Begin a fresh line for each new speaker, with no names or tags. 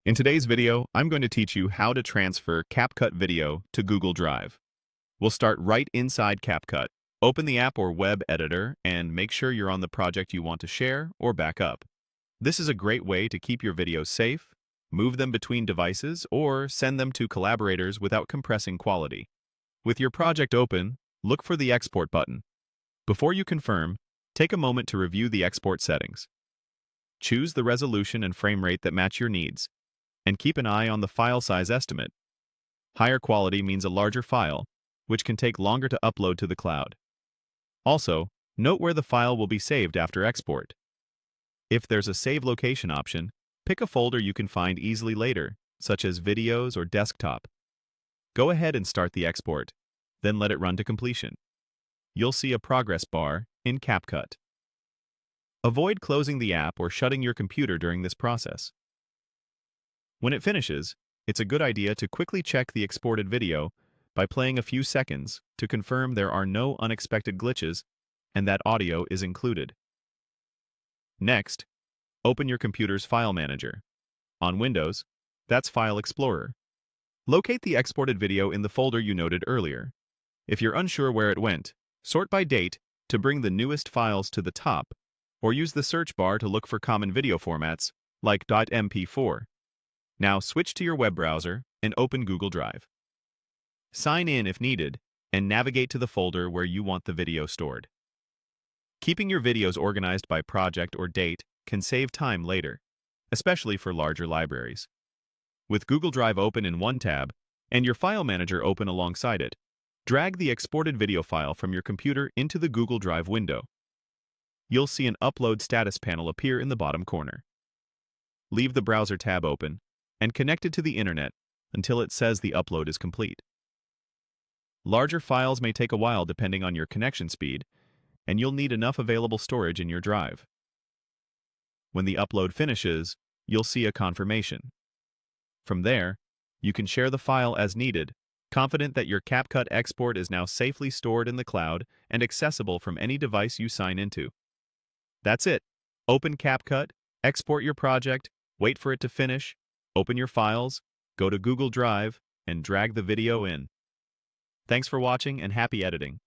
In today's video, I'm going to teach you how to transfer Capcut video to Google Drive. We'll start right inside Capcut. Open the app or web editor and make sure you're on the project you want to share or back up. This is a great way to keep your videos safe, move them between devices, or send them to collaborators without compressing quality. With your project open, look for the Export button. Before you confirm, take a moment to review the export settings. Choose the resolution and frame rate that match your needs, and keep an eye on the file size estimate. Higher quality means a larger file, which can take longer to upload to the cloud. Also, note where the file will be saved after export. If there's a save location option, pick a folder you can find easily later, such as videos or desktop. Go ahead and start the export, then let it run to completion. You'll see a progress bar in Capcut. Avoid closing the app or shutting your computer during this process. When it finishes, it's a good idea to quickly check the exported video by playing a few seconds to confirm there are no unexpected glitches and that audio is included. Next, open your computer's file manager. On Windows, that's File Explorer. Locate the exported video in the folder you noted earlier. If you're unsure where it went, sort by date to bring the newest files to the top, or use the search bar to look for common video formats like .mp4. Now switch to your web browser and open Google Drive. Sign in if needed, and navigate to the folder where you want the video stored. Keeping your videos organized by project or date can save time later, especially for larger libraries. With Google Drive open in one tab and your file manager open alongside it, drag the exported video file from your computer into the Google Drive window. You'll see an Upload status panel appear in the bottom corner. Leave the browser tab open and connect it to the internet until it says the upload is complete. Larger files may take a while depending on your connection speed, and you'll need enough available storage in your drive. When the upload finishes, you'll see a confirmation. From there, you can share the file as needed, confident that your Capcut export is now safely stored in the cloud and accessible from any device you sign into. That's it. Open Capcut, export your project, wait for it to finish, open your files, go to Google Drive, and drag the video in. Thanks for watching and happy editing.